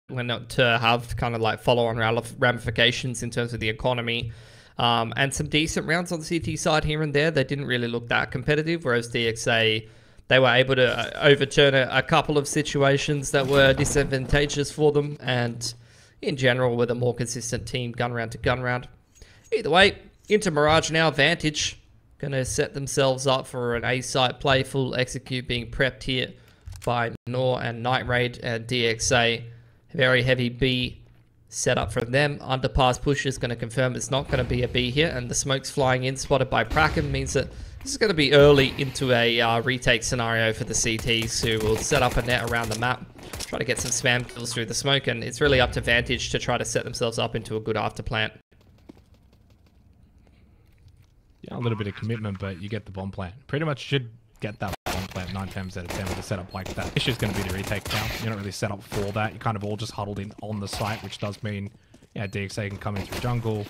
not to have kind of like follow-on ramifications in terms of the economy. And some decent rounds on the CT side here and there. They didn't really look that competitive, whereas DXA, they were able to overturn a couple of situations that were disadvantageous for them, and in general with a more consistent team gun round to gun round. Either way, into Mirage now. Vantage going to set themselves up for an A-site play, full execute being prepped here by Nor and Night Raid and DXA. Very heavy B setup from them. Underpass push is going to confirm it's not going to be a B here, and the smoke's flying in, spotted by Praken, means that this is going to be early into a retake scenario for the CTs, who will set up a net around the map, try to get some spam kills through the smoke, and it's really up to Vantage to try to set themselves up into a good afterplant. Yeah, a little bit of commitment, but you get the bomb plant. Pretty much should get that bomb plant 9 times out of 10 with a setup like that. Issue is going to be the retake now. You're not really set up for that. You're kind of all just huddled in on the site, which does mean, yeah, DXA can come in through jungle,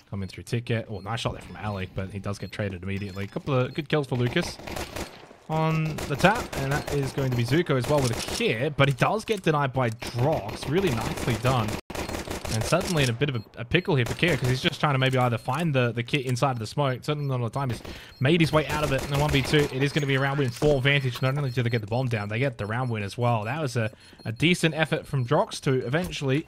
come in through ticket. Oh, nice shot there from Alec, but he does get traded immediately. A couple of good kills for Lucas on the tap, and that is going to be Zuko as well with a kit, but he does get denied by Drox. Really nicely done. And certainly in a bit of a pickle here for Kia, because he's just trying to maybe either find the kit inside of the smoke. Certainly not all the time. He's made his way out of it in the 1v2. It is going to be a round win for Vantage. Not only do they get the bomb down, they get the round win as well. That was a decent effort from Drox to eventually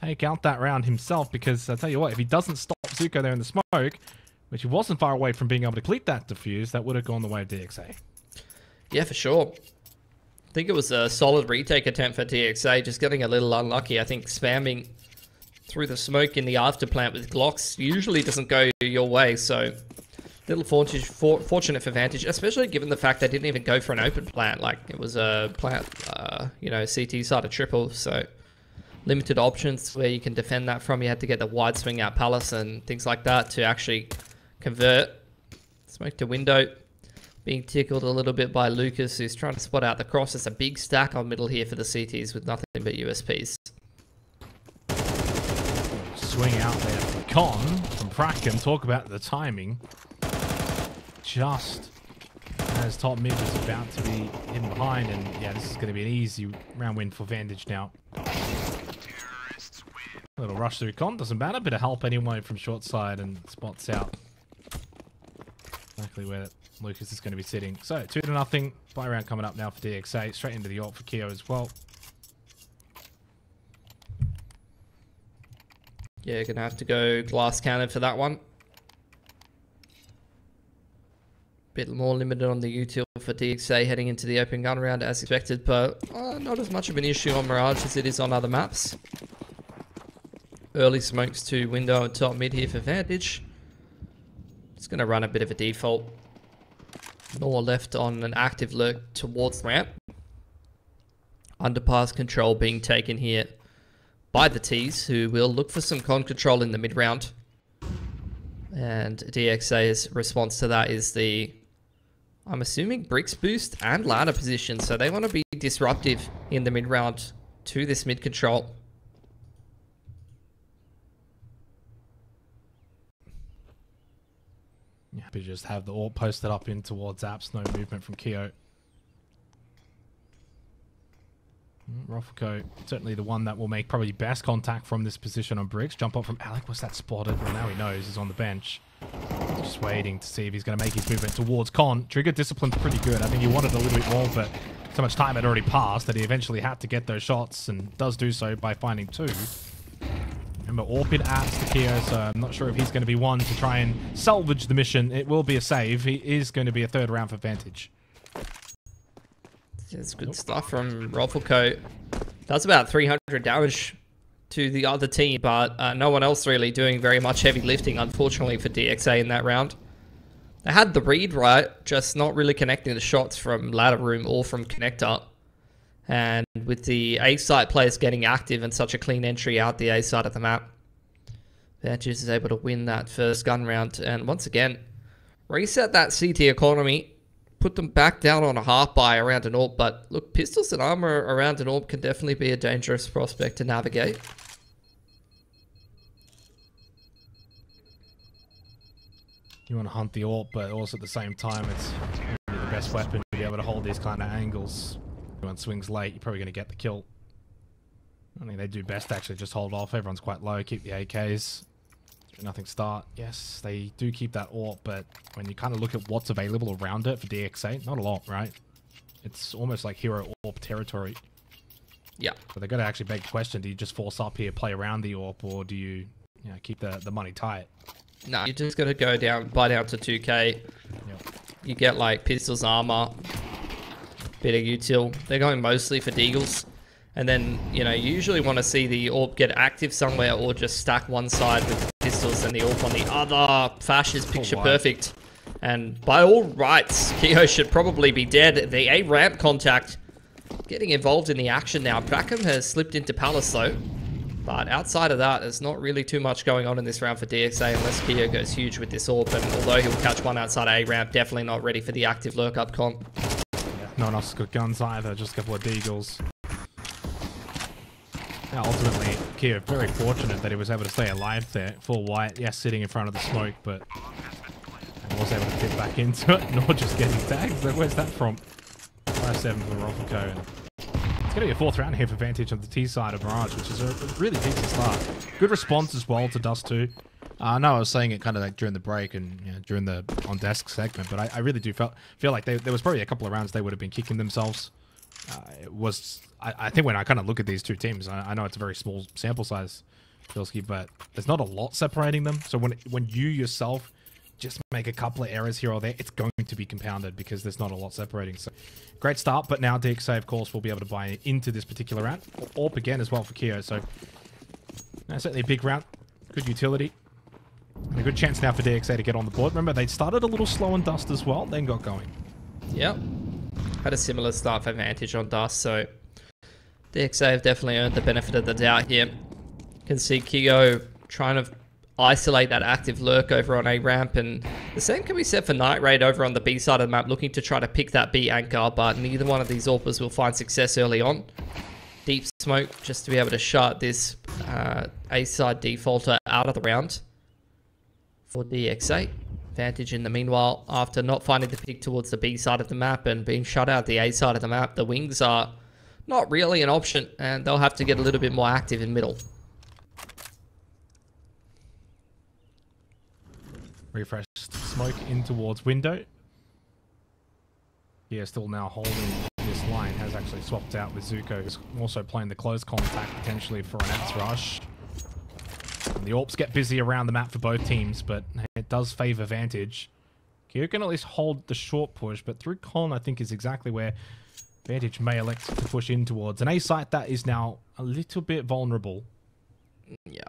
take out that round himself, because I'll tell you what, if he doesn't stop Zuko there in the smoke, which he wasn't far away from being able to complete that defuse, that would have gone the way of DXA. Yeah, for sure. I think it was a solid retake attempt for DXA, just getting a little unlucky. I think spamming through the smoke in the afterplant with Glocks usually doesn't go your way, so little fortunate for Vantage, especially given the fact they didn't even go for an open plant. Like, it was a plant, you know, CT side of triple, so limited options where you can defend that from. You had to get the wide swing out palace and things like that to actually convert. Smoke to window, being tickled a little bit by Lucas, who's trying to spot out the cross. It's a big stack on middle here for the CTs with nothing but USPs. Swing out there from Con, from Praken. Talk about the timing. Just as top mid was about to be hidden behind, and yeah, this is going to be an easy round win for Vantage now. A little rush through Con, doesn't matter. Bit of help anyway from short side, and spots out exactly where Lucas is going to be sitting. So 2-0. Buy round coming up now for DXA. Straight into the ult for Keo as well. Yeah, gonna have to go glass cannon for that one. Bit more limited on the util for DXA heading into the open gun round as expected, but not as much of an issue on Mirage as it is on other maps. Early smokes to window and top mid here for Vantage. It's gonna run a bit of a default. Nor left on an active lurk towards the ramp. Underpass control being taken here by the T's, who will look for some con control in the mid round. And DXA's response to that is the, I'm assuming, bricks boost and ladder position. So they want to be disruptive in the mid round to this mid control. Happy to just have the ult posted up in towards apps. No movement from Keo. Rofko, certainly the one that will make probably best contact from this position on bricks. Jump up from Alec. Was that spotted? Well, now he knows he's on the bench. Just waiting to see if he's going to make his movement towards Con. Trigger discipline's pretty good. I think he wanted a little bit more, but so much time had already passed that he eventually had to get those shots, and does do so by finding 2. Remember, AWP adds to Keo, so I'm not sure if he's going to be one to try and salvage the mission. It will be a save. He is going to be a 3rd round for Vantage. It's good stuff from Rofko. Does about 300 damage to the other team, but no one else really doing very much heavy lifting, unfortunately, for DXA in that round. They had the read right, just not really connecting the shots from ladder room or from connector. And with the A site players getting active and such a clean entry out the A side of the map, Vantage is able to win that first gun round. And once again, reset that CT economy, put them back down on a half buy around an AWP. But look, pistols and armor around an AWP can definitely be a dangerous prospect to navigate. You want to hunt the AWP, but also at the same time, it's really the best weapon to be able to hold these kind of angles. When swings late, you're probably going to get the kill. I mean, they do best to actually just hold off. Everyone's quite low. Keep the AKs. Nothing start. Yes, they do keep that AWP, but when you kind of look at what's available around it for DXA, not a lot, right? It's almost like hero AWP territory. Yeah. So they've got to actually beg the question, do you just force up here, play around the AWP, or do you know, keep the money tight? No, you're just going to go down, buy down to 2k. Yep. You get like pistols, armor, bit of util. They're going mostly for deagles. And then, you know, you usually want to see the AWP get active somewhere or just stack one side with pistols and the AWP on the other. Fash is picture perfect. And by all rights, Keo should probably be dead. The A ramp contact getting involved in the action now. Brackham has slipped into Palace though. But outside of that, there's not really too much going on in this round for DXA unless Keo goes huge with this AWP. And although he'll catch one outside A ramp, definitely not ready for the active lurk up comp. Yeah, no one else has got guns either, just a couple of deagles. Now, ultimately, Keo very fortunate that he was able to stay alive there. Full white, yes, sitting in front of the smoke, but was able to fit back into it, nor just getting tagged. So where's that from? 5-7 for Rofico. It's going to be a fourth round here for Vantage on the T side of Mirage, which is a really decent start. Good response as well to Dust 2. No, I was saying it kind of like during the break and you know, during the on-desk segment, but I really do feel like there was probably a couple of rounds they would have been kicking themselves. It was, I think when I kind of look at these two teams, I know it's a very small sample size, Filsky, but there's not a lot separating them. So when you yourself just make a couple of errors here or there, it's going to be compounded because there's not a lot separating. So great start, but now DXA, of course, will be able to buy into this particular round. AWP again as well for Keo, so certainly a big round. Good utility. And a good chance now for DXA to get on the board. Remember, they started a little slow on Dust as well, then got going. Yep. Had a similar start for Vantage on Dust, so DXA have definitely earned the benefit of the doubt here. You can see Keo trying to isolate that active lurk over on A ramp, and the same can be said for Night Raid over on the B side of the map, looking to try to pick that B anchor, but neither one of these AWPers will find success early on. Deep smoke just to be able to shut this A side defaulter out of the round for DXA. Vantage in the meanwhile, after not finding the pick towards the B side of the map and being shut out the A side of the map, the wings are not really an option, and they'll have to get a little bit more active in middle. Refresh smoke in towards window. Yeah, still now holding this line. Has actually swapped out with Zuko. Is also playing the close contact potentially for an Axe rush. And the AWPs get busy around the map for both teams, but it does favour Vantage. Keo can at least hold the short push, but through Con I think is exactly where Vantage may elect to push in towards. An A site that is now a little bit vulnerable. Yeah,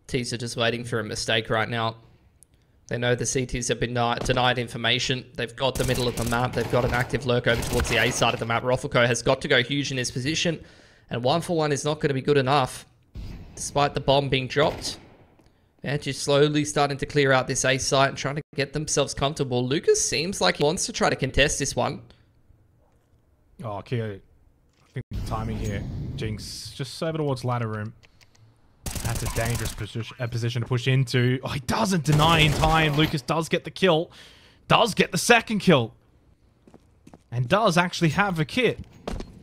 T's are just waiting for a mistake right now. They know the CTs have been denied information. They've got the middle of the map. They've got an active lurk over towards the A side of the map. Rofico has got to go huge in his position, and 1-for-1 is not going to be good enough. Despite the bomb being dropped, Vantage is slowly starting to clear out this A site and trying to get themselves comfortable. Lucas seems like he wants to try to contest this one. Oh, Keo, I think the timing here. Jinx just over towards ladder room. That's a dangerous position to push into. Oh, he doesn't deny in time. Lucas does get the kill. Does get the second kill. And does actually have a kit.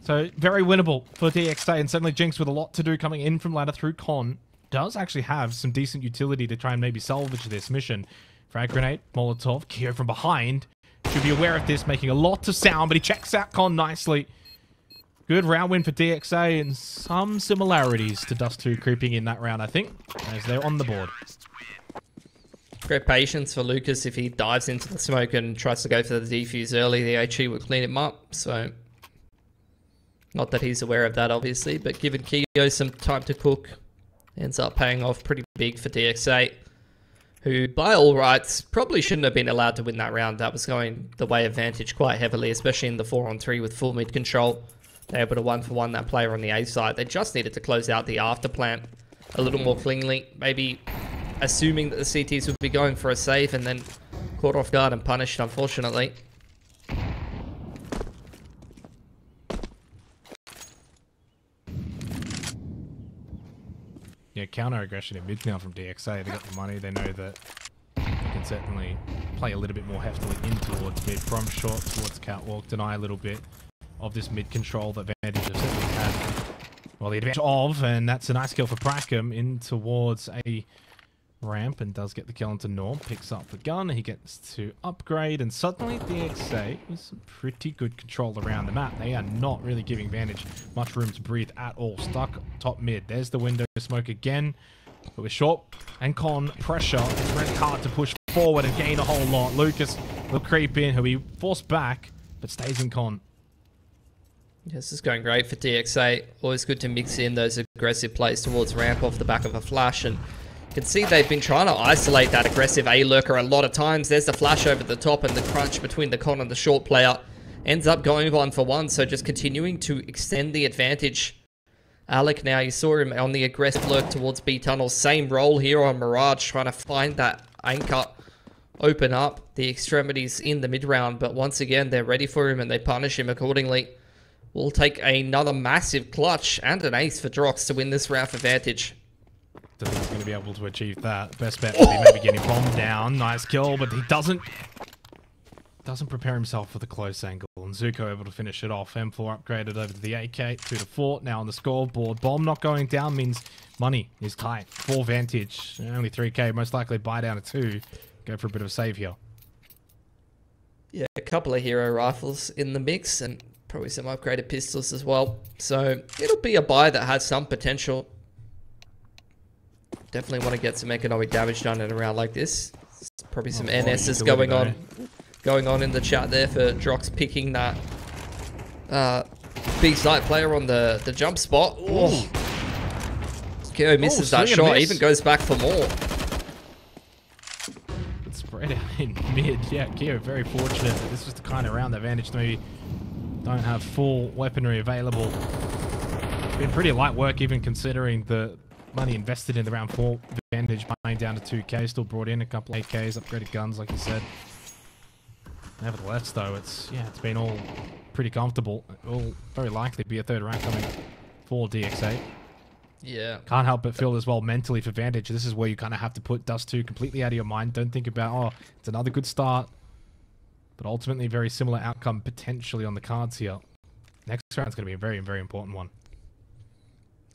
So, very winnable for DXA. And certainly Jinx with a lot to do coming in from ladder through Con. Does actually have some decent utility to try and maybe salvage this mission. Frag grenade, Molotov, Keo from behind. Should be aware of this, making a lot of sound. But he checks out Con nicely. Good round win for DXA, and some similarities to Dust 2 creeping in that round, I think, as they're on the board. Great patience for Lucas. If he dives into the smoke and tries to go for the defuse early, the HE will clean him up. So, not that he's aware of that, obviously, but giving Keo some time to cook ends up paying off pretty big for DXA, who, by all rights, probably shouldn't have been allowed to win that round. That was going the way of Vantage quite heavily, especially in the 4-on-3 with full mid control. They're able to 1-for-1 that player on the A side. They just needed to close out the after plant a little more cleanly. Maybe assuming that the CTs would be going for a save and then caught off guard and punished, unfortunately. Yeah, counter aggression in mid now from DXA. They got the money. They know that they can certainly play a little bit more heftily in towards mid from short towards catwalk. Deny a little bit of this mid control that Vantage have certainly had well, the advantage of, and that's a nice kill for Prackham in towards a ramp, and does get the kill into Norm. Picks up the gun, he gets to upgrade, and suddenly DXA with some pretty good control around the map. They are not really giving Vantage much room to breathe at all. Stuck top mid. There's the window smoke again, but with short and con pressure, it's really hard to push forward and gain a whole lot. Lucas will creep in, he'll be forced back, but stays in con. Yeah, this is going great for DXA. Always good to mix in those aggressive plays towards ramp off the back of a flash, and you can see they've been trying to isolate that aggressive A lurker a lot of times. There's the flash over the top, and the crunch between the con and the short player ends up going 1-for-1, so just continuing to extend the advantage. Alec now, you saw him on the aggressive lurk towards B tunnel. Same role here on Mirage, trying to find that anchor, open up the extremities in the mid round, but once again, they're ready for him and they punish him accordingly. We'll take another massive clutch and an ace for Drox to win this round for Vantage. Don't think he's going to be able to achieve that. Best bet would be maybe getting bombed down. Nice kill, but he doesn't prepare himself for the close angle. And Zuko able to finish it off. M4 upgraded over to the AK, 2-4. Now on the scoreboard. Bomb not going down means money is tight. 4 Vantage. Only 3k. Most likely buy down to 2. Go for a bit of a save here. Yeah, a couple of hero rifles in the mix, and probably some upgraded pistols as well. So it'll be a buy that has some potential. Definitely want to get some economic damage done in a round like this. Probably some NSs going on in the chat there for Drox picking that big snipe player on the jump spot. Oh. KO misses that shot, even goes back for more. It's spread out in mid. Yeah, Keo very fortunate that this was the kind of round that Vantage maybe don't have full weaponry available. It's been pretty light work even considering the money invested in the round 4. Vantage buying down to 2k, still brought in a couple of AKs, upgraded guns like you said. Nevertheless though, it's been all pretty comfortable. It will very likely be a third round coming for DXA. Yeah. Can't help but feel as well mentally for Vantage. This is where you kind of have to put Dust 2 completely out of your mind. Don't think about, oh, it's another good start. But ultimately, very similar outcome potentially on the cards here. Next round's going to be a very, very important one.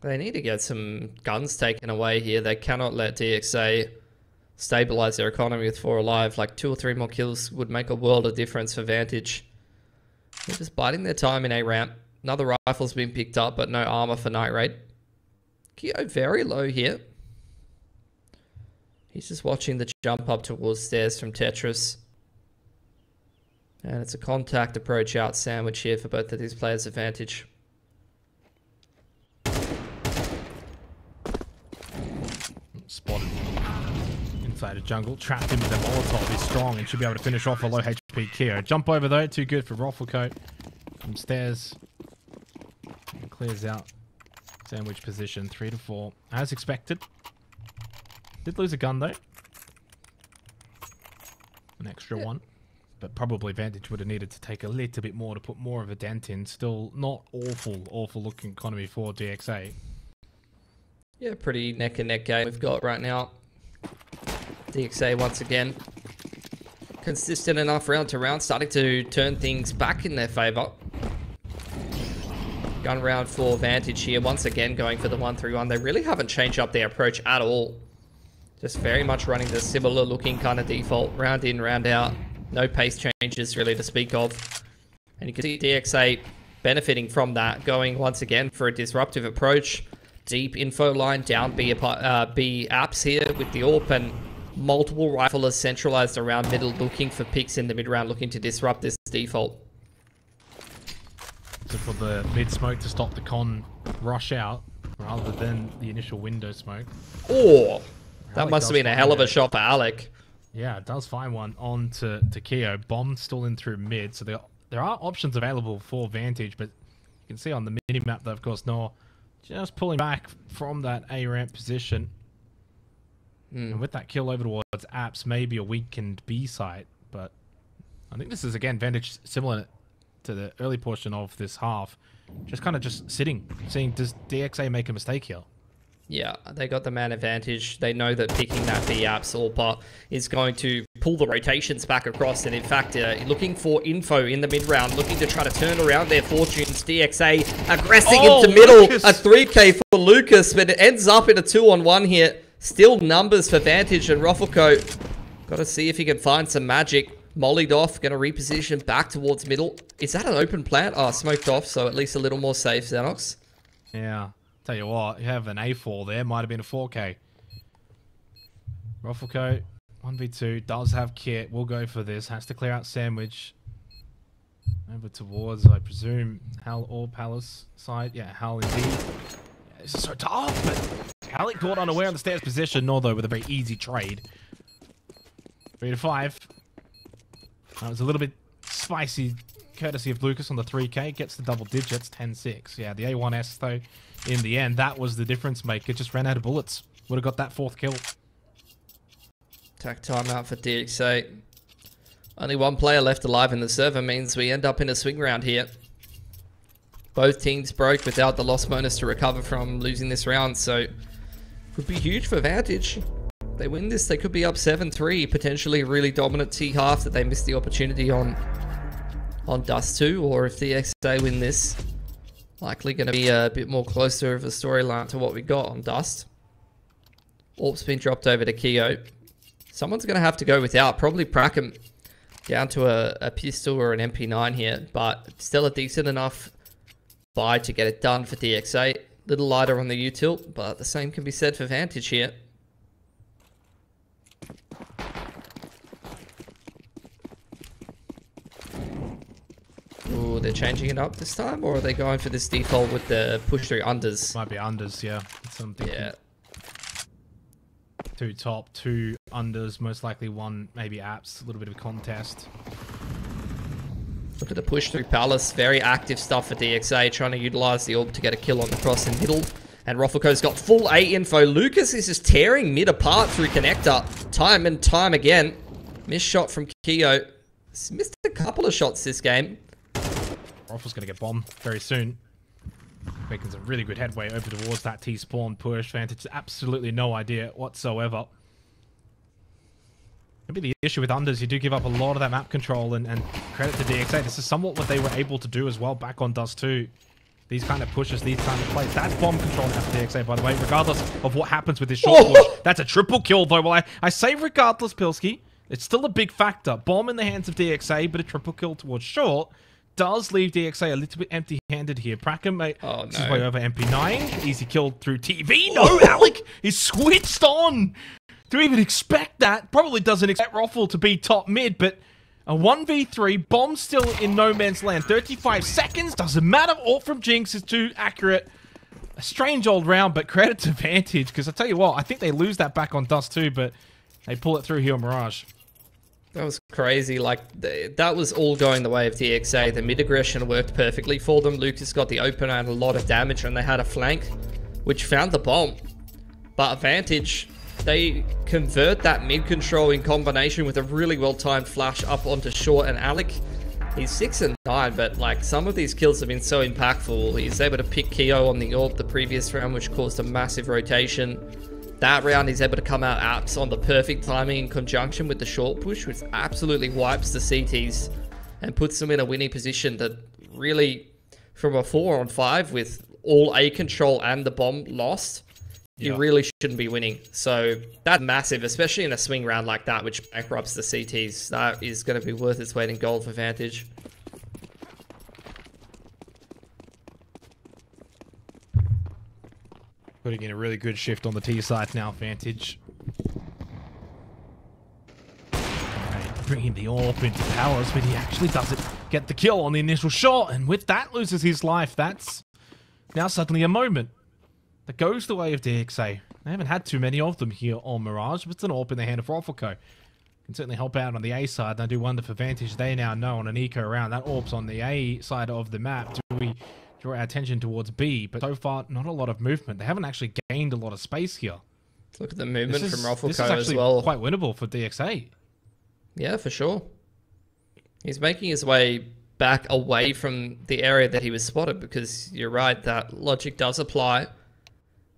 They need to get some guns taken away here. They cannot let DXA stabilize their economy with 4 alive. Like 2 or 3 more kills would make a world of difference for Vantage. They're just biding their time in a ramp. Another rifle's been picked up, but no armor for Night Raid. Keo very low here. He's just watching the jump up towards stairs from Tetris. And it's a contact approach out sandwich here for both of these players' advantage. Spotted inside a jungle, trapped into the Molotov. He's strong and should be able to finish off a low HP Keo. Jump over though, too good for Rafflecoat. From stairs, and clears out sandwich position, 3-4 as expected. Did lose a gun though, an extra one, but probably Vantage would have needed to take a little bit more to put more of a dent in. Still not awful looking economy for DXA. Yeah, pretty neck and neck game we've got right now. DXA once again consistent enough round to round, starting to turn things back in their favor. Gun round for Vantage here, once again going for the 1-3-1. They really haven't changed up their approach at all. Just very much running the similar looking kind of default, round in, round out. No pace changes really to speak of. And you can see DXA benefiting from that, going once again for a disruptive approach. Deep info line down B apps here with the AWP, and multiple riflers centralized around middle, looking for picks in the mid round, looking to disrupt this default. So for the mid smoke to stop the con rush out rather than the initial window smoke. Oh, that must have been a hell of a shot for Alec. Yeah, it does find one on to Keo. Bomb still in through mid, so there are options available for Vantage, but you can see on the mini map that of course Nor just pulling back from that A ramp position. And with that kill over towards apps, maybe a weakened B site, but I think this is again Vantage similar to the early portion of this half, just kind of just sitting, seeing does DXA make a mistake here. Yeah, they got the man advantage. They know that picking that B apps AWPer is going to pull the rotations back across, and in fact, looking for info in the mid-round, looking to try to turn around their fortunes. DXA aggressing into middle, Lucas. a 3K for Lucas, but it ends up in a 2-on-1 here. Still numbers for Vantage, and Roffelko got to see if he can find some magic. Mollied off, going to reposition back towards middle. Is that an open plant? Oh, smoked off, so at least a little more safe, Xanox. Yeah, tell you what, you have an A4 there, might have been a 4K. Roffelko, 1v2, does have kit, will go for this, has to clear out Sandwich. Over towards, I presume, Hal or Palace side. Yeah, Hal indeed. Yeah, this is so tough, but Alec caught unaware on the stairs position, although with a very easy trade. 3 to 5. That was a little bit spicy, courtesy of Lucas on the 3K. Gets the double digits, 10-6. Yeah, the A1S, though, in the end, that was the difference maker. Just ran out of bullets. Would have got that 4th kill. Attack timeout for DXA. Only one player left alive in the server means we end up in a swing round here. Both teams broke without the loss bonus to recover from losing this round, so could be huge for Vantage. They win this, they could be up 7-3, potentially a really dominant T-half that they missed the opportunity on Dust 2, or if the DXA win this, likely going to be a bit more closer of a storyline to what we got on Dust. Orp's been dropped over to Keo. Someone's going to have to go without, probably Prackham down to a pistol or an MP9 here, but still a decent enough buy to get it done for DXA. Little lighter on the util, but the same can be said for Vantage here. Ooh, they're changing it up this time, or are they going for this default with the push through unders? Might be unders, yeah. Yeah. 2 top, 2 unders, most likely 1 maybe apps, a little bit of a contest. Look at the push through Palace, very active stuff for DXA, trying to utilize the orb to get a kill on the cross in middle. And Roffelko's got full A info. Lucas is just tearing mid apart through connector, time and time again. Missed shot from Keo. He's missed a couple of shots this game. Roffel's going to get bombed very soon. Making some really good headway over towards that T-spawn push. Vantage, absolutely no idea whatsoever. Maybe the issue with unders, you do give up a lot of that map control, and credit to DXA. This is somewhat what they were able to do as well back on Dust 2. These kind of pushes, these kind of plays. That's bomb control now for DXA, by the way, regardless of what happens with this short push. That's a triple kill, though. Well, I say regardless, Pilski. It's still a big factor. Bomb in the hands of DXA, but a triple kill towards short does leave DXA a little bit empty-handed here. Prackham mate, this is way over MP9. Easy kill through TV. No, Alec is switched on. To even expect that, probably doesn't expect Roffel to be top mid, but a 1v3, bomb still in no man's land. 35 seconds, doesn't matter. All from Jinx is too accurate. A strange old round, but credit to Vantage, because I tell you what, I think they lose that back on Dust too, but they pull it through here on Mirage. That was crazy. Like, that was all going the way of DXA. The mid-aggression worked perfectly for them. Lucas got the opener and a lot of damage, and they had a flank, which found the bomb. But Vantage, they convert that mid-control in combination with a really well-timed flash up onto short, and Alec, he's 6 and 9, but like some of these kills have been so impactful. He's able to pick Keo on the orb the previous round, which caused a massive rotation. That round he's able to come out apps on the perfect timing in conjunction with the short push, which absolutely wipes the CTs and puts them in a winning position that really, from a 4-on-5 with all A control and the bomb lost, you really shouldn't be winning. So that's massive, especially in a swing round like that, which bankrupts the CTs. That is going to be worth its weight in gold for Vantage. Putting in a really good shift on the T side now, Vantage. Bringing the AWP into Palace, but he actually doesn't get the kill on the initial shot, and with that loses his life. That's now suddenly a moment that goes the way of DXA. They haven't had too many of them here on Mirage, but it's an AWP in the hand of Roffelko. Can certainly help out on the A side, and I do wonder for Vantage, they now know on an eco round that AWP's on the A side of the map. Do we draw our attention towards B? But so far, not a lot of movement. They haven't actually gained a lot of space here. Look at the movement from Roffelko this is actually as well. Quite winnable for DXA. Yeah, for sure. He's making his way back away from the area that he was spotted, because you're right, that logic does apply.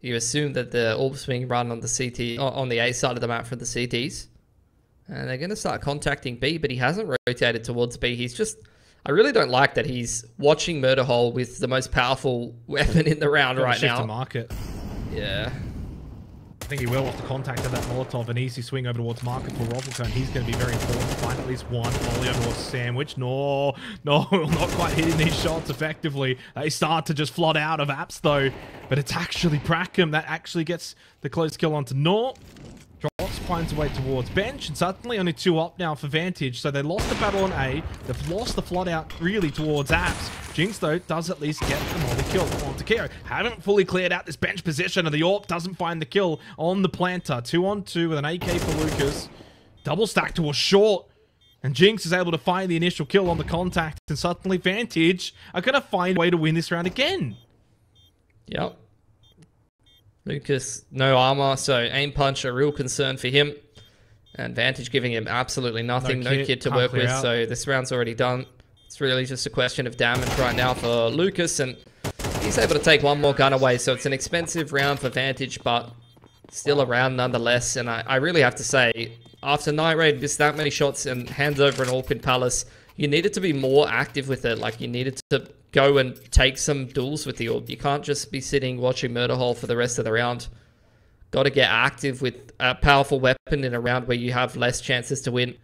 You assume that the orb's being run on the CT, on the A side of the map for the CTs, And they're going to start contacting B, but he hasn't rotated towards B. He's just... I really don't like that he's watching Murder Hole with the most powerful weapon in the round right shift now. To market. Yeah. I think he will off the contact of that Molotov. An easy swing over towards market for Rockcone. He's going to be very important to find at least one. Volley over towards Sandwich. No, not quite hitting these shots effectively. They start to just flood out of apps though. But it's actually Brackham that actually gets the close kill onto Nor. Drops, finds a way towards bench, and suddenly only 2 up now for Vantage. So they lost the battle on A. They've lost the flood out really towards apps. Jinx, though, does at least get them on the kill onto Kero. Haven't fully cleared out this bench position, and the AWP doesn't find the kill on the planter. 2 on 2 with an AK for Lucas. Double stack to a short. And Jinx is able to find the initial kill on the contact, and suddenly Vantage are going to find a way to win this round again. Yep. Lucas, no armor, so aim punch, a real concern for him. And Vantage giving him absolutely nothing, no kit to work with, so this round's already done. It's really just a question of damage right now for Lucas, and he's able to take one more gun away, so it's an expensive round for Vantage, but still a round nonetheless. And I really have to say, after Night Raid missed that many shots and hands over an AWP in Palace, you needed to be more active with it. Like, you needed to go and take some duels with the AWP. You can't just be sitting watching Murder Hole for the rest of the round. Got to get active with a powerful weapon in a round where you have less chances to win.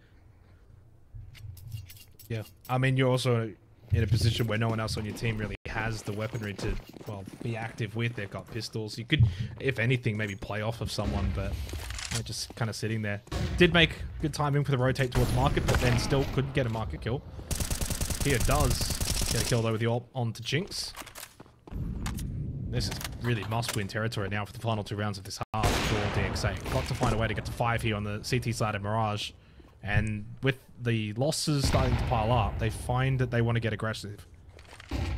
Yeah, I mean, you're also in a position where no one else on your team really has the weaponry to, well, be active with. They've got pistols. You could, if anything, maybe play off of someone, but they're just kind of sitting there. Did make good timing for the rotate towards market, but then still couldn't get a market kill. Here does get a kill though with the AWP onto Jinx. This is really must-win territory now for the final 2 rounds of this half for DXA. Got to find a way to get to 5 here on the CT side of Mirage. And with the losses starting to pile up, they find that they want to get aggressive.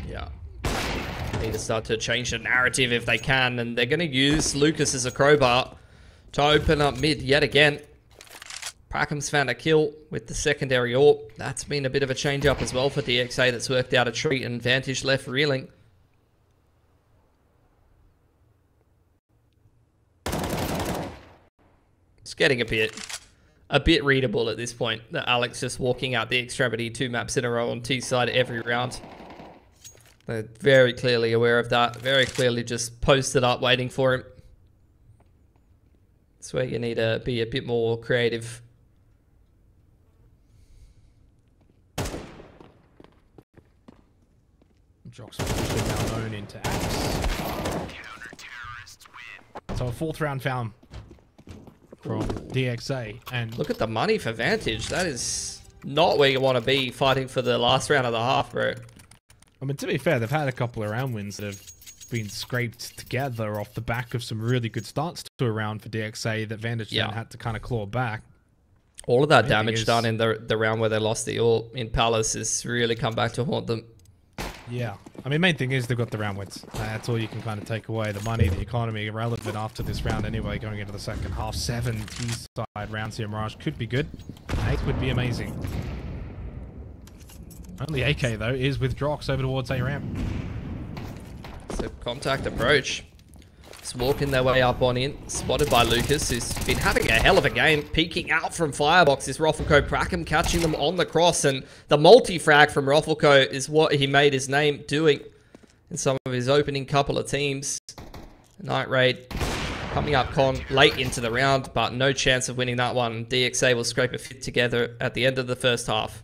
Yeah. They need to start to change the narrative if they can, and they're going to use Lucas as a crowbar to open up mid yet again. Prackham's found a kill with the secondary AWP. That's been a bit of a change-up as well for DXA that's worked out a treat, and Vantage left reeling. It's getting a bit readable at this point, that Alex just walking out the extremity 2 maps in a row on T side every round. They're very clearly aware of that, very clearly just posted up waiting for him. That's where you need to be a bit more creative. Jock's position now known into apps. So a 4th round found from DXA, and look at the money for Vantage. That is not where you want to be fighting for the last round of the half, bro. I mean, to be fair, they've had a couple of round wins that have been scraped together off the back of some really good starts to a round for DXA that Vantage then had to kind of claw back. All of that damage done in the round where they lost the AWP in Palace has really come back to haunt them. Yeah, I mean, main thing is they've got the round wins. That's all you can kind of take away. The money, the economy, irrelevant after this round anyway, going into the second half. 7 T-side rounds here. Mirage could be good. 8 would be amazing. Only AK, though, is with Drox over towards A ramp. So contact approach. Just walking their way up on in. Spotted by Lucas, who's been having a hell of a game. Peeking out from Firebox is Roffelco. Brackham catching them on the cross. And the multi-frag from Roffelco is what he made his name doing in some of his opening couple of teams. Night Raid coming up con late into the round, but no chance of winning that one. DXA will scrape a fit together at the end of the first half.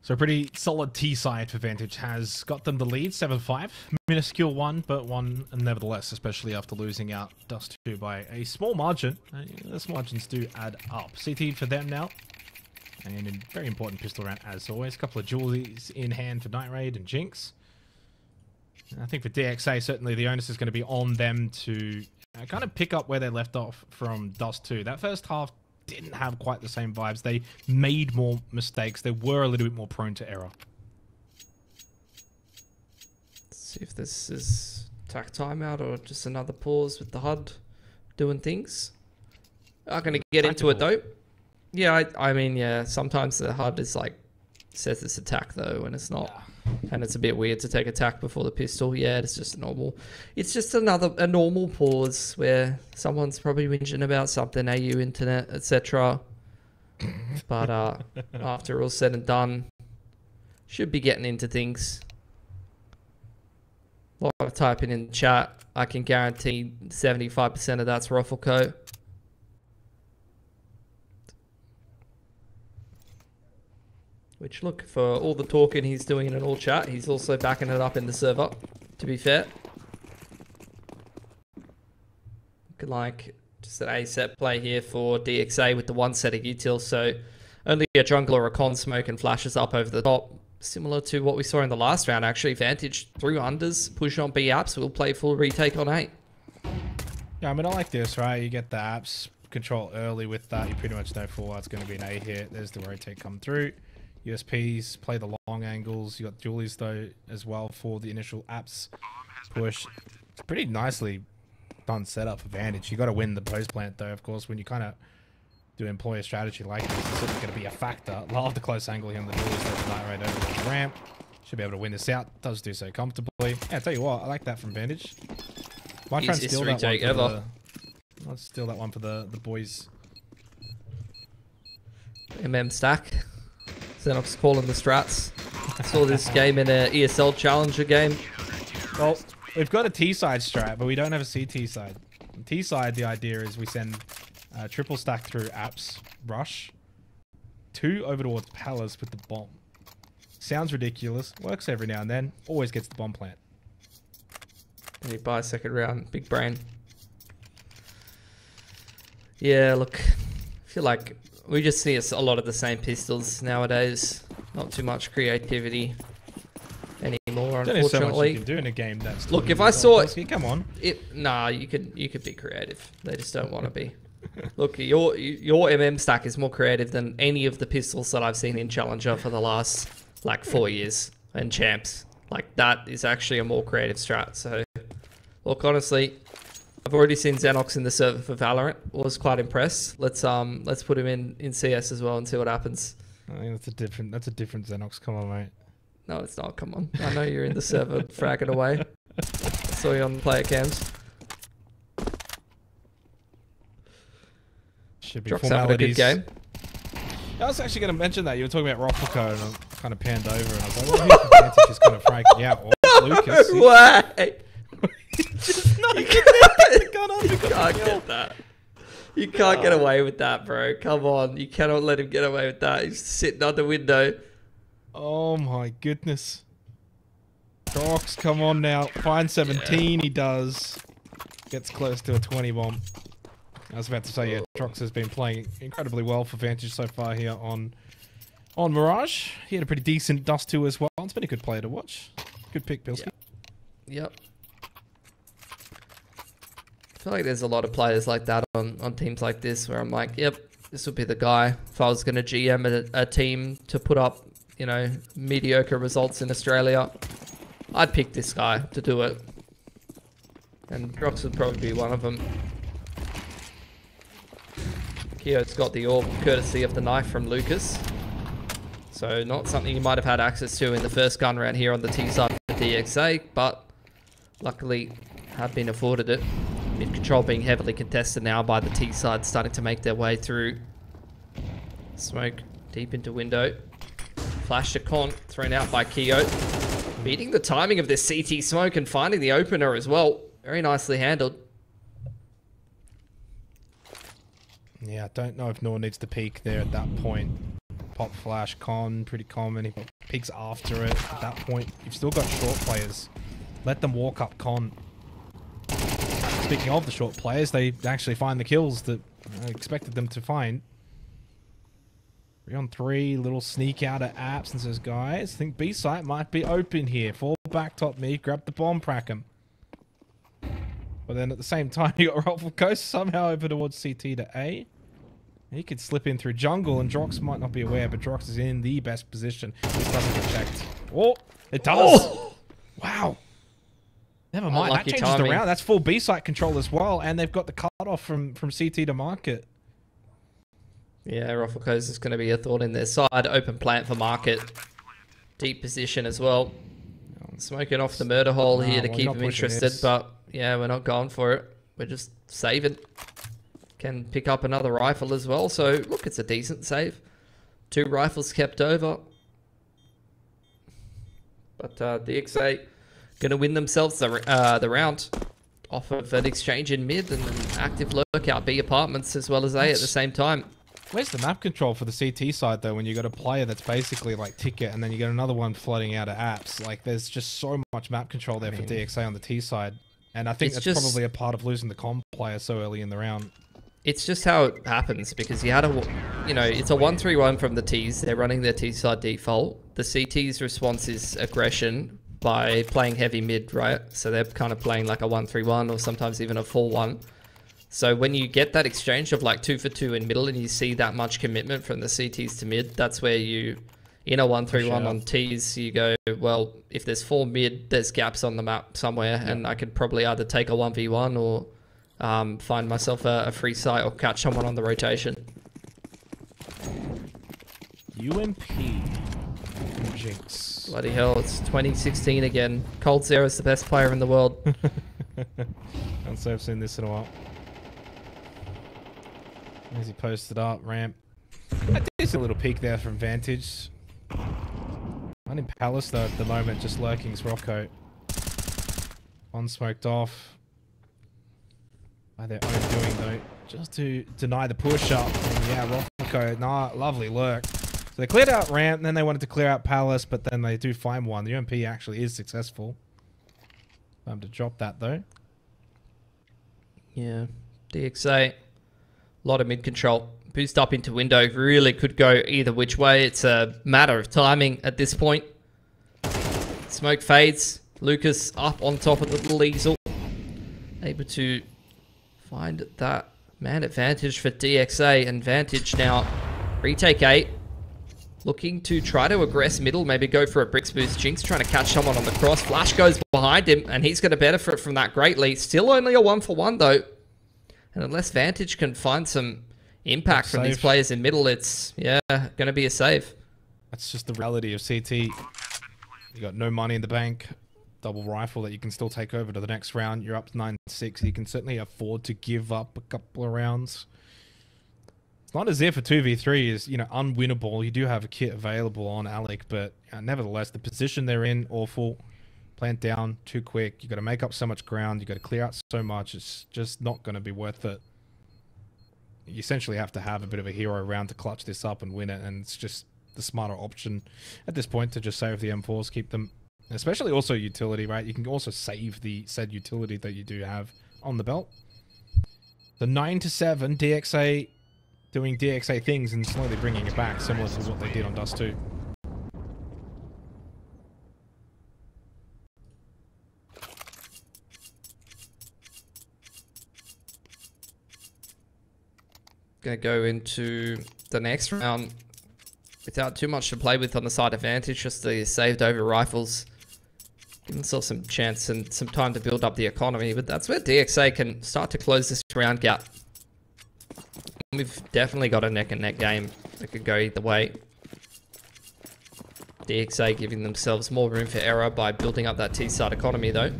So a pretty solid T side for Vantage has got them the lead, 7-5. Minuscule one, but one nevertheless, especially after losing out Dust 2 by a small margin. Those margins do add up. CT for them now. And a very important pistol round as always. A couple of jewelries in hand for Night Raid and Jinx. And I think for DXA, certainly the onus is going to be on them to kind of pick up where they left off from Dust 2. That first half didn't have quite the same vibes. They made more mistakes. They were a little bit more prone to error. Let's see if this is tack timeout or just another pause with the HUD doing things. I'm going to get into it though. Yeah, I mean, yeah, sometimes the HUD is like, says it's attack though, and it's not. And it's a bit weird to take attack before the pistol. Yeah, it's just normal. It's just a normal pause where someone's probably whinging about something, AU internet, etc. But after all said and done, should be getting into things. A lot of typing in the chat. I can guarantee 75% of that's Rufflecoat. Which, look, for all the talking he's doing in an all chat, he's also backing it up in the server, to be fair. Looking like just an A-set play here for DXA with the one set of util, so only a jungle or a con smoke and flashes up over the top. Similar to what we saw in the last round, actually. Vantage through unders, push on B apps, we'll play full retake on A. Yeah, I mean, I like this, right? You get the apps control early with that. You pretty much know for what's going to be an A hit. There's the rotate come through. USPs, play the long angles. You got dualies though as well for the initial apps push. It's pretty nicely done setup for Vantage. You got to win the post plant though, of course, when you kind of do employ a strategy like this. It's certainly going to be a factor. Love the close angle here on the dualies. That's Night Raid over the ramp. Should be able to win this out. Does do so comfortably. Yeah, I tell you what, I like that from Vantage. Might try and steal that one for the, let's steal that one for the boys. Stack. Xenox calling the strats. I saw this game in an ESL Challenger game. Well, we've got a T-side strat, but we don't have a CT side. On T-side, the idea is we send triple stack through apps, rush, 2 over towards Palace with the bomb. Sounds ridiculous. Works every now and then. Always gets the bomb plant. And he buys second round. Big brain. Yeah, look. I feel like we just see a lot of the same pistols nowadays. Not too much creativity anymore, unfortunately. There's so much you can do in a game that's... Look, if I saw it... Come on. Nah, you could be creative. They just don't want to be. Look, your stack is more creative than any of the pistols that I've seen in Challenger for the last, like, 4 years. And Champs. Like, that is actually a more creative strat. So, look, honestly... I've already seen Xenox in the server for Valorant. Was quite impressed. Let's put him in CS as well and see what happens. I think that's a different Xenox. Come on, mate. No, it's not. Come on. I know you're in the server fragging away. I saw you on the player cams. Should be Drock's having a good game. I was actually going to mention that. You were talking about Rockford and I kind of panned over and I was like, well, here's the Vantage is kind of fragging out. Oh, Lucas. No way! Just not you can't get that. You can't get away with that, bro. Come on. You cannot let him get away with that. He's sitting on the window. Oh my goodness. Drox, come on now. Fine 17 he does. Gets close to a 20 bomb. I was about to say, yeah, Drox has been playing incredibly well for Vantage so far here on Mirage. He had a pretty decent Dust 2 as well. It's been a good player to watch. Good pick, Bilski. Yep. I feel like there's a lot of players like that on teams like this where I'm like, yep, this would be the guy. If I was going to GM a team to put up, you know, mediocre results in Australia, I'd pick this guy to do it. And Drox would probably be one of them. Keo's got the orb courtesy of the knife from Lucas. So not something you might have had access to in the first gun round here on the T side of the DXA, but luckily have been afforded it. Mid control being heavily contested now by the T side, starting to make their way through. Smoke deep into window. Flash to con, thrown out by Keo. Beating the timing of this CT smoke and finding the opener as well. Very nicely handled. Yeah, I don't know if Nor needs to peek there at that point. pop flash con, pretty common. He peeks after it. At that point, you've still got short players. Let them walk up con. Speaking of the short players, they actually find the kills that I expected them to find. 3-on-3, little sneak out at apps and says, guys, I think B site might be open here. Fall back top me, grab the bomb, crack him. But then at the same time, you got Ruffle Coast somehow over towards CT to A. He could slip in through jungle, and Drox might not be aware, but Drox is in the best position. This doesn't get checked. Oh, it does. Oh! Wow. Never mind. That changes the round. That's full B site control as well, and they've got the cutoff from CT to market. Yeah, Ruffle Coast is going to be a thought in their side. Open plant for market. Deep position as well. Smoking off the murder hole here to keep him interested, but yeah, we're not going for it. We're just saving. Can pick up another rifle as well, so look, it's a decent save. 2 rifles kept over. But DXA going to win themselves the round off of an exchange in mid and an active lurkout B apartments as well as A at the same time. Where's the map control for the CT side, though, when you got a player that's basically like Ticket and then you got another one flooding out of apps? Like, there's just so much map control there for DXA on the T side. And I think that's probably a part of losing the comp player so early in the round. It's just how it happens, because you had a, you know, it's a 1-3-1 from the Ts. They're running their T side default. The CT's response is aggression by playing heavy mid, right? So they're kind of playing like a 1-3-1 or sometimes even a 4-1. So when you get that exchange of like 2 for 2 in middle and you see that much commitment from the CTs to mid, that's where you, in a 1-3-1 on Ts, you go, well, if there's 4 mid, there's gaps on the map somewhere, and I could probably either take a 1v1 or find myself a free site or catch someone on the rotation. UMP. Jinx. Bloody hell, it's 2016 again. Cold Zero's the best player in the world. Can't say I've seen this in a while. As he posted up, ramp. A decent little peek there from Vantage. One in Palace though at the moment, just lurking is Rocco. One smoked off. By their own doing though, just to deny the push up. And yeah, Rocco, nah, lovely lurk. So they cleared out ramp, and then they wanted to clear out Palace, but then they do find one. The UMP actually is successful. Time to drop that though. Yeah, DXA. A lot of mid control. Boost up into window. Really could go either which way. It's a matter of timing at this point. Smoke fades. Lucas up on top of the little easel. Able to find that man advantage for DXA. And Vantage now retake 8. Looking to try to aggress middle. Maybe go for a bricks boost. Jinx trying to catch someone on the cross. Flash goes behind him. And he's going to benefit from that greatly. Still only a 1-for-1 though. And unless Vantage can find some impact from these players in middle, it's, yeah, going to be a save. That's just the reality of CT. You got no money in the bank. Double rifle that you can still take over to the next round. You're up to 9-6. You can certainly afford to give up a couple of rounds. It's not as if a 2v3 is, you know, unwinnable. You do have a kit available on Alec, but nevertheless, the position they're in, awful. Plant down too quick. You got to make up so much ground. You got to clear out so much. It's just not going to be worth it. You essentially have to have a bit of a hero round to clutch this up and win it, and it's just the smarter option at this point to just save the M4s, keep them, especially also utility, right? You can also save the said utility that you do have on the belt. The 9-7 DXA doing DXA things and slowly bringing it back, similar to what they did on Dust 2. Going to go into the next round without too much to play with on the side advantage, just the saved over rifles. Give themselves some chance and some time to build up the economy, but that's where DXA can start to close this round gap. We've definitely got a neck and neck game that could go either way. DXA giving themselves more room for error by building up that T-side economy though.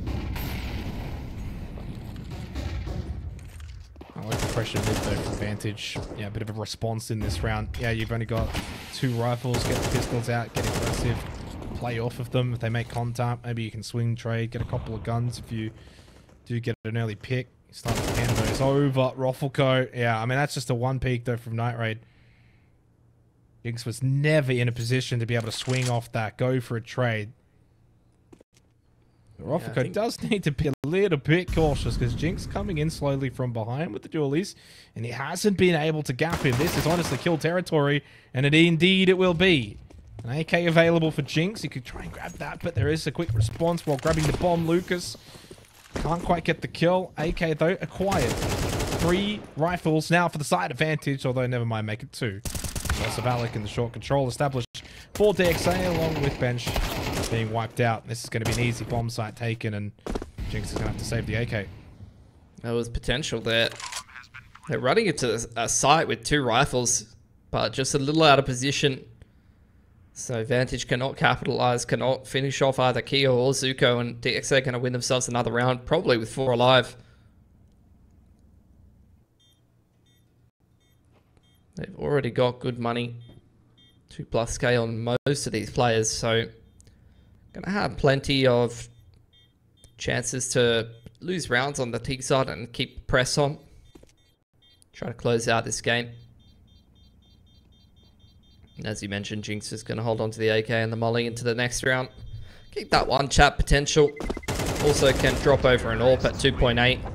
I like the pressure mid though from Vantage. Yeah, a bit of a response in this round. Yeah, you've only got 2 rifles, get the pistols out, get aggressive, play off of them. If they make contact, maybe you can swing trade, get a couple of guns if you do get an early pick. Start to hand those over. Roffelco. Yeah, I mean, that's just a 1 peak though from Night Raid. Jinx was never in a position to be able to swing off that, go for a trade. Roffico does need to be a little bit cautious because Jinx coming in slowly from behind with the dualies, and he hasn't been able to gap him. This is honestly kill territory, and indeed it will be. An AK available for Jinx. He could try and grab that, but there is a quick response while grabbing the bomb. Lucas can't quite get the kill. AK, though, acquired. 3 rifles now for the side advantage, although never mind, make it 2. Loss of Alec in the short control established for DXA, along with Bench being wiped out. This is going to be an easy bomb site taken, and Jinx is going to have to save the AK. There was potential there. They're running into a site with 2 rifles, but just a little out of position. So Vantage cannot capitalize, cannot finish off either Keo or Zuko, and DXA going to win themselves another round, probably with 4 alive. They've already got good money, 2+K on most of these players, so going to have plenty of chances to lose rounds on the T side and keep press on. Try to close out this game. And as you mentioned, Jinx is going to hold on to the AK and the molly into the next round. Keep that one chat potential. Also can drop over an AWP at 2.8.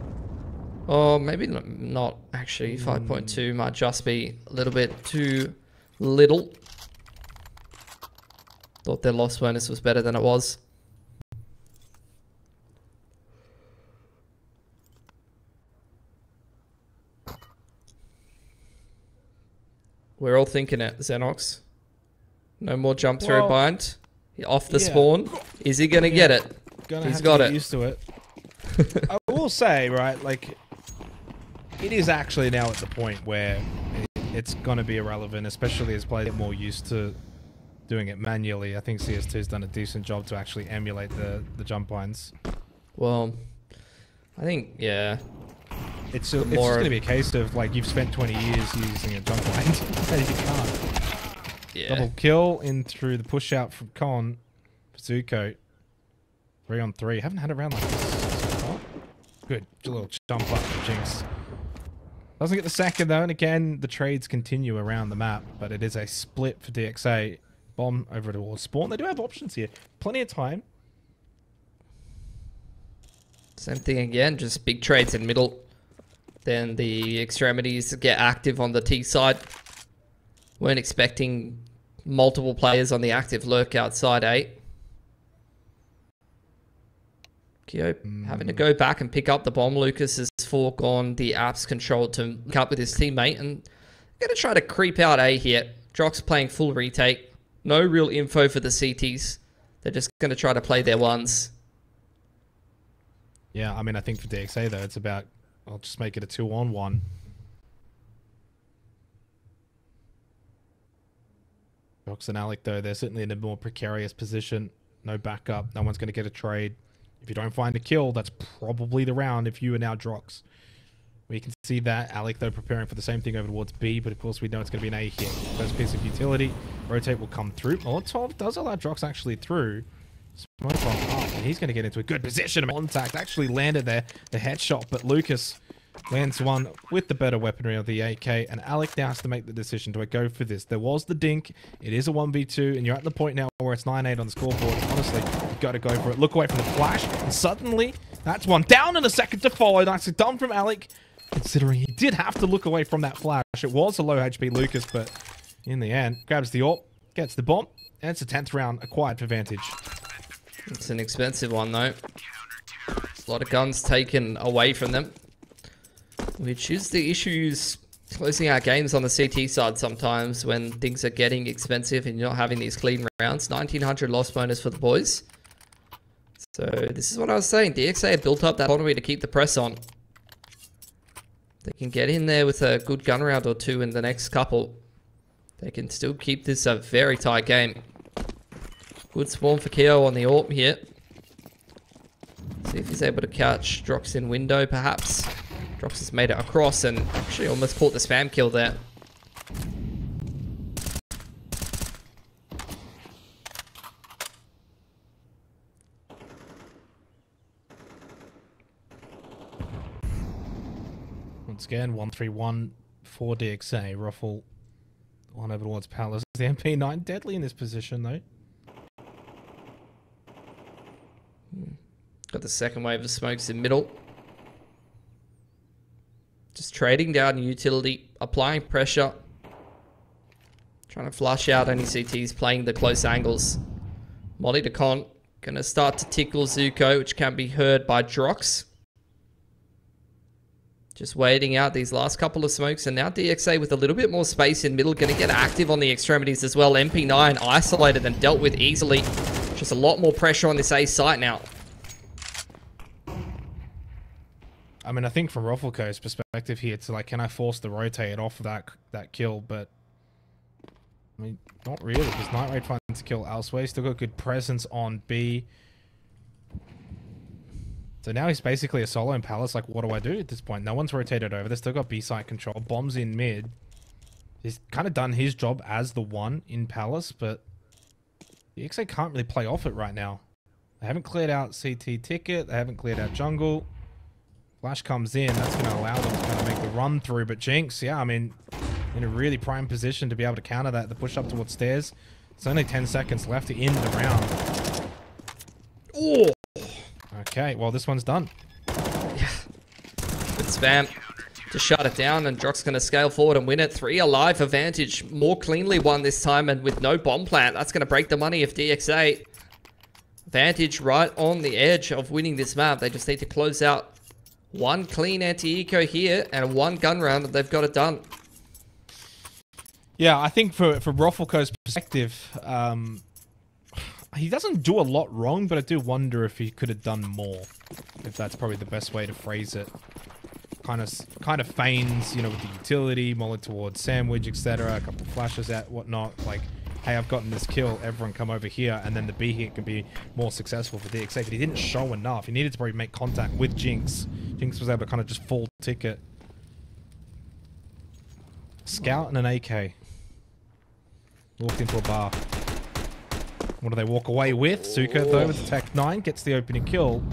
Or maybe not actually. 5.2 might just be a little bit too little. Thought their loss bonus was better than it was. We're all thinking it, Xenox. No more jump through bind. Off the spawn. Is he going to get it? He's got it. Used to it. I will say, right, like, it is actually now at the point where it's going to be irrelevant, especially as players get more used to doing it manually. I think CS2's done a decent job to actually emulate the jump binds. Well, I think, yeah. It's just going to be a case of, like, you've spent 20 years using a jump bind, and you can't. Yeah. Double kill in through the push out from Con. Zuko. 3-on-3. Haven't had a round like this. Oh, good. A little jump up for Jinx. Doesn't get the second, though, and again, the trades continue around the map, but it is a split for DXA. Bomb over towards spawn. They do have options here. Plenty of time. Same thing again, just big trades in middle. Then the extremities get active on the T side. Weren't expecting multiple players on the active lurk outside 8. Keo having to go back and pick up the bomb. Lucas has foregone the apps control to link up with his teammate and going to try to creep out A here. Drox playing full retake. No real info for the CTs. They're just going to try to play their ones. Yeah, I mean, I think for DXA, though, it's about, I'll just make it a 2-on-1. Drox and Alec, though, they're certainly in a more precarious position. No backup. No one's going to get a trade. If you don't find a kill, that's probably the round if you are now Drox. We can see that. Alec, though, preparing for the same thing over towards B, but of course we know it's going to be an A hit. First piece of utility. Rotate will come through. Molotov does allow Drox actually through. Smoke on up, and he's going to get into a good position. Contact actually landed there, the headshot, but Lucas lands one with the better weaponry of the AK, and Alec now has to make the decision. Do I go for this? There was the dink. It is a 1v2, and you're at the point now where it's 9-8 on the scoreboard. Honestly, you've got to go for it. Look away from the flash, and suddenly, that's one down in a second to follow. Nicely done from Alec, considering he did have to look away from that flash. It was a low HP Lucas, but in the end, grabs the AWP, gets the bomb, and it's a 10th round acquired for Vantage. It's an expensive one, though. A lot of guns taken away from them, which is the issues closing out games on the CT side sometimes when things are getting expensive and you're not having these clean rounds. 1900 loss bonus for the boys. So this is what I was saying. DXA have built up that economy to keep the press on. They can get in there with a good gun round or two in the next couple. They can still keep this a very tight game. Good spawn for Keo on the AWP here. See if he's able to catch Drox in window, perhaps. Drox has made it across and actually almost caught the spam kill there. Once again, 1-3-1 for DXA. Ruffle One over towards Palace. The MP9 deadly in this position though. Got the second wave of smokes in middle. Just trading down utility, applying pressure. Trying to flush out any CTs, playing the close angles. Molly to Con. Going to start to tickle Zuko, which can be heard by Drox. Just waiting out these last couple of smokes. And now DXA with a little bit more space in middle. Going to get active on the extremities as well. MP9 isolated and dealt with easily. Just a lot more pressure on this A site now. I mean, I think from Ruffleco's perspective here, it's like, can I force the rotate off that kill? But I mean, not really, because Night Raid finds a kill elsewhere. Still got good presence on B. So now he's basically a solo in Palace. Like, what do I do at this point? No one's rotated over. They've still got B site control. Bombs in mid. He's kind of done his job as the one in Palace, but the DXA can't really play off it right now. They haven't cleared out CT ticket. They haven't cleared out jungle. Flash comes in. That's going to allow them to kind of make the run through. But Jinx, yeah, I mean, in a really prime position to be able to counter that. The push up towards stairs. It's only 10 seconds left to end the round. Oh. Okay, well, this one's done. Yeah. Good spam to shut it down, and Drox going to scale forward and win it. 3 alive for Vantage. More cleanly won this time, and with no bomb plant. That's going to break the money if DXA. Vantage right on the edge of winning this map. They just need to close out one clean anti-eco here and one gun round, and they've got it done. Yeah, I think from Ruffleco's perspective, he doesn't do a lot wrong, but I do wonder if he could have done more. If that's probably the best way to phrase it. Kind of feigns, you know, with the utility, molly towards sandwich, etc. A couple of flashes at whatnot, like, hey, I've gotten this kill, everyone come over here, and then the B hit can be more successful for DXA, but he didn't show enough. He needed to probably make contact with Jinx. Jinx was able to kind of just full ticket. Scout and an AK. Walked into a bar. What do they walk away with? Suka, though, with the Tech 9, gets the opening kill.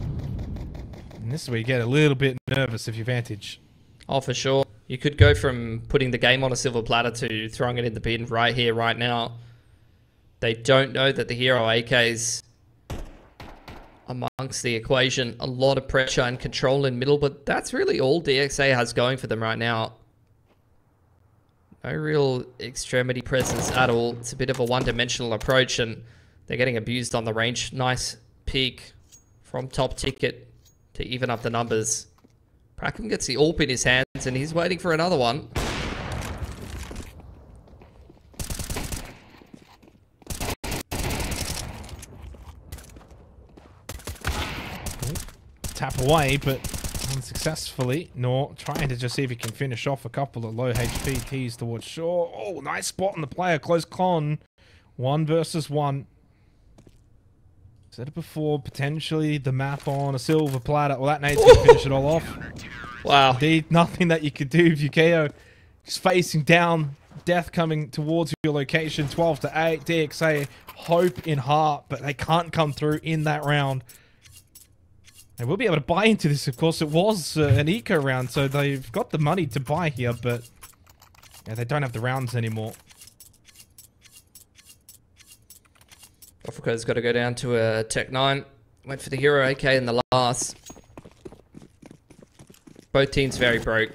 And this is where you get a little bit nervous if you're Vantage. Oh, for sure. You could go from putting the game on a silver platter to throwing it in the bin right here, right now. They don't know that the hero AK's amongst the equation. A lot of pressure and control in middle, but that's really all DXA has going for them right now. No real extremity presence at all. It's a bit of a one-dimensional approach, and they're getting abused on the range. Nice peek from top ticket to even up the numbers. Prackham gets the AWP in his hands, and he's waiting for another one. Tap away, but unsuccessfully. Nor trying to just see if he can finish off a couple of low HP tees towards shore. Oh, nice spot on the player. Close con. 1 versus 1. Said it before, potentially the map on a silver platter. Well, that nade's going to finish it all off. Wow. Indeed, nothing that you could do if you KO. Just facing down, death coming towards your location. 12-8, DXA, hope in heart, but they can't come through in that round. They will be able to buy into this, of course. It was an eco round, so they've got the money to buy here, but yeah, they don't have the rounds anymore. Africa's got to go down to a Tech 9. Went for the hero AK in the last. Both teams very broke.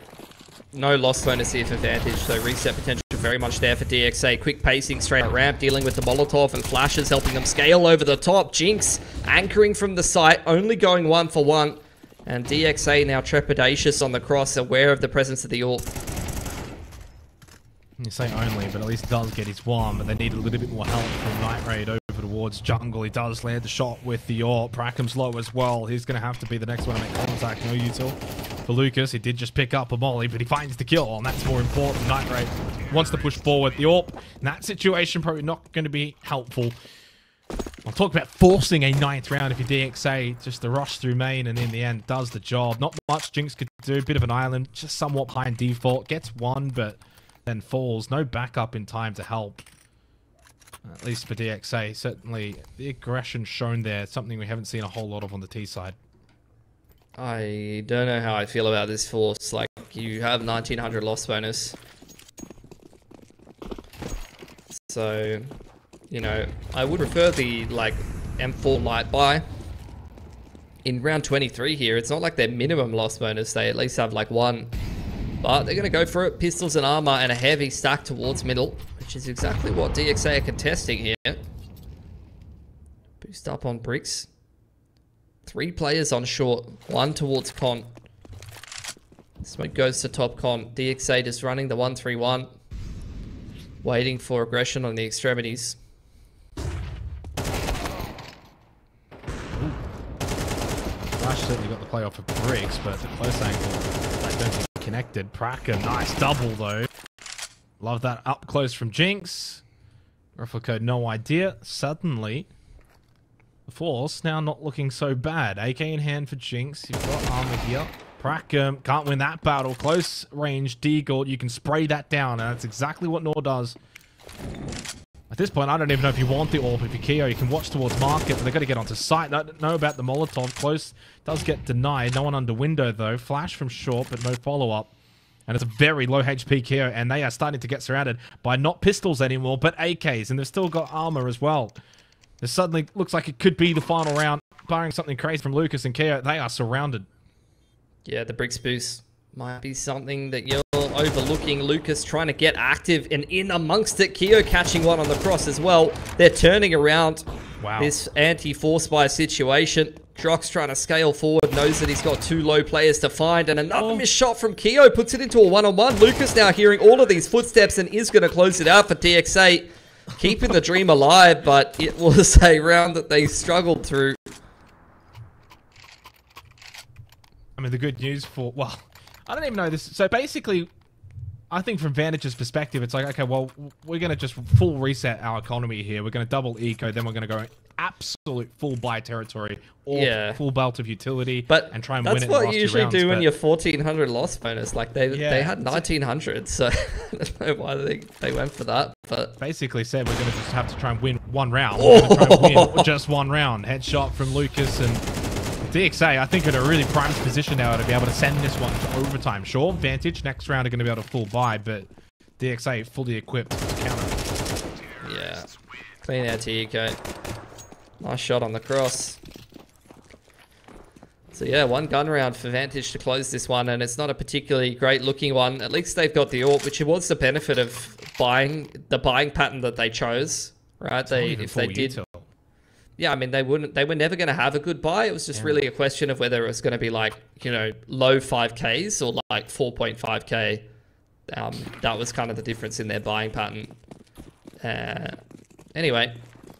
No loss bonus here for Vantage, so reset potential very much there for DXA. Quick pacing straight ramp, dealing with the Molotov and flashes, helping them scale over the top. Jinx anchoring from the site, only going 1 for 1. And DXA now trepidatious on the cross, aware of the presence of the AWP. You say only, but at least does get his one, but they need a little bit more help from Night Raid over towards jungle. He does land the shot with the AWP. Prackham's low as well. He's going to have to be the next one to make contact. No util for Lucas. He did just pick up a molly, but he finds the kill, and that's more important. Night Raid wants to push forward. The AWP in that situation probably not going to be helpful. I'll talk about forcing a 9th round if you're DXA, just the rush through main, and in the end does the job. Not much Jinx could do. Bit of an island, just somewhat behind default. Gets one, but then falls. No backup in time to help. At least for DXA. Certainly the aggression shown there. Something we haven't seen a whole lot of on the T side. I don't know how I feel about this force. Like, you have 1900 loss bonus. So, you know, I would prefer the, like, M4 light buy. In round 23 here, it's not like their minimum loss bonus. They at least have, like, one. But they're going to go for it. Pistols and armor and a heavy stack towards middle, which is exactly what DXA are contesting here. Boost up on bricks. 3 players on short. 1 towards con. Smoke goes to top con. DXA just running the 1-3-1. Waiting for aggression on the extremities. Flash certainly got the play off of bricks, but the close angle, I don't think connected. Pracker, nice double though. Love that up close from Jinx. Ruffle code, no idea. Suddenly, the Force now not looking so bad. AK in hand for Jinx. You've got armor here. Pracker can't win that battle. Close range Deagle. You can spray that down, and that's exactly what Nor does. At this point, I don't even know if you want the AWP. If you Keo, you can watch towards market, but they've got to get onto site. I don't know about the Molotov. Close does get denied. No one under window, though. Flash from short, but no follow-up. And it's a very low HP Keo, and they are starting to get surrounded by not pistols anymore, but AKs, and they've still got armor as well. This suddenly looks like it could be the final round. Barring something crazy from Lucas and Keo, they are surrounded. Yeah, the bricks boost might be something that you're overlooking. Lucas trying to get active and in amongst it. Keo catching one on the cross as well. They're turning around this anti-force buy situation. Drox trying to scale forward, knows that he's got 2 low players to find, and another missed shot from Keo puts it into a 1-on-1. Lucas now hearing all of these footsteps and is going to close it out for DXA. Keeping the dream alive, but it was a round that they struggled through. I mean, the good news for... Well, I don't even know this. So basically, I think from Vantage's perspective, it's like, okay, well, we're going to just full reset our economy here. We're going to double eco, then we're going to go absolute full buy territory or full belt of utility and try and win it in the last 2 rounds. That's what you usually do in your 1400 loss bonus. Like, they had 1900, so I don't know why they went for that. But basically said we're going to just have to try and win 1 round. We're going to try and win just 1 round. Headshot from Lucas and... DXA, I think, in a really prime position now to be able to send this one to overtime. Sure, Vantage next round are going to be able to full buy, but DXA fully equipped to counter. Yeah. Clean out to Eco. Nice shot on the cross. So yeah, 1 gun round for Vantage to close this one, and it's not a particularly great looking one. At least they've got the AWP, which was the benefit of the buying pattern that they chose, right? If they did... Yeah, I mean, they were never going to have a good buy. It was just really a question of whether it was going to be like, you know, low 5Ks or like 4.5K. That was kind of the difference in their buying pattern. Anyway,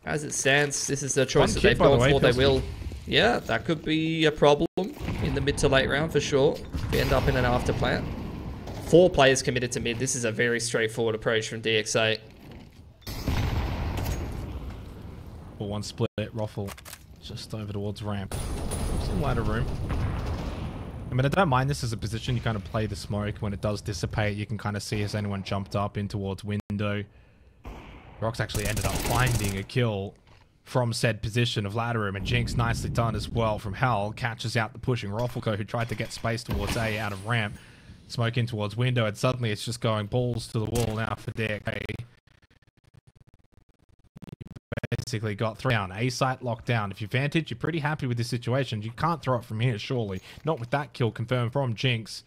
as it stands, this is the choice that they've gone for. They will, yeah, that could be a problem in the mid to late round for sure. We end up in an after plant. 4 players committed to mid. This is a very straightforward approach from DXA. 1 split, Ruffle just over towards ramp. Some ladder room. I mean, I don't mind this as a position. You kind of play the smoke. When it does dissipate, you can kind of see has anyone jumped up in towards window. Rox actually ended up finding a kill from said position of ladder room, and Jinx, nicely done as well from Hell, catches out the pushing Ruffleco, who tried to get space towards A out of ramp. Smoke in towards window, and suddenly it's just going balls to the wall now for DXA. Basically got 3 down. A site locked down. If you're Vantage, you're pretty happy with this situation. You can't throw it from here, surely. Not with that kill confirmed from Jinx.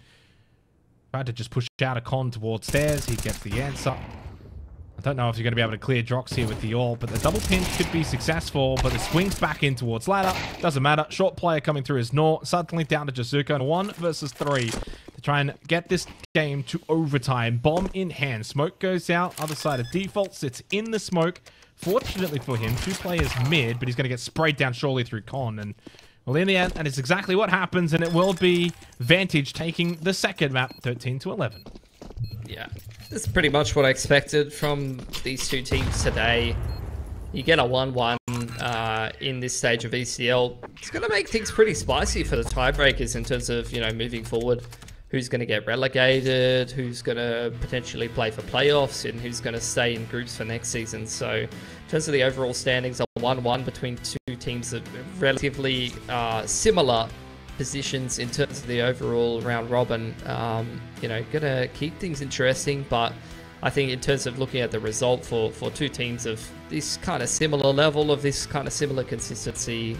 Tried to just push out a con towards stairs. He gets the answer. I don't know if you're going to be able to clear Drox here with the AWP, but the double pinch could be successful, but it swings back in towards ladder. Doesn't matter. Short player coming through is Nor. Suddenly down to Jazuko. 1 versus 3 to try and get this game to overtime. Bomb in hand. Smoke goes out. Other side of default sits in the smoke. Fortunately for him, 2 players mid, but he's going to get sprayed down surely through con. And, well, in the end, and it's exactly what happens, and it will be Vantage taking the second map, 13-11. Yeah, this is pretty much what I expected from these 2 teams today. You get a 1-1 in this stage of ECL. It's going to make things pretty spicy for the tiebreakers in terms of, you know, moving forward. Who's going to get relegated, who's going to potentially play for playoffs, and who's going to stay in groups for next season. So in terms of the overall standings, a 1-1 between 2 teams of relatively similar positions in terms of the overall round robin. You know, going to keep things interesting, but I think in terms of looking at the result for two teams of this kind of similar level, of this kind of similar consistency,